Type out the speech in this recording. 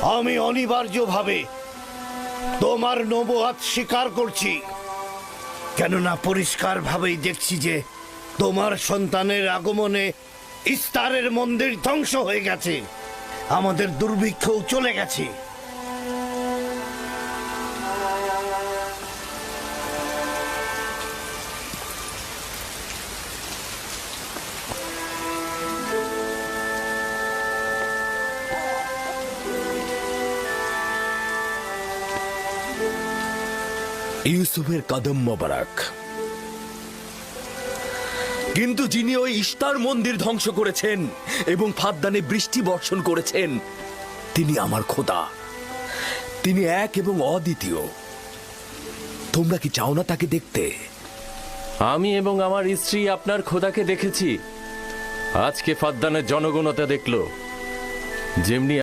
আমি অনিবার্যভাবে তোমার নবুয়াত স্বীকার করছি, কেননা পরিষ্কারভাবেই দেখছি যে তোমার সন্তানের আগমনে ইস্তারের মন্দির ধ্বংস হয়ে গেছে, আমাদের দুর্ভিক্ষও চলে গেছে। ইউসুফের কদম মোবারক। কিন্তু যিনি ওই ইস্তার মন্দির ধ্বংস করেছেন এবং ফাদ্দানে বৃষ্টি বর্ষণ করেছেন, তিনি আমার খোদা। তিনি এক এবং অদ্বিতীয়। তোমরা কি চাও না তাকে দেখতে? আমি এবং আমার স্ত্রী আপনার খোদাকে দেখেছি। আজকে ফাদ্দানের জনগণতা দেখল, যেমনি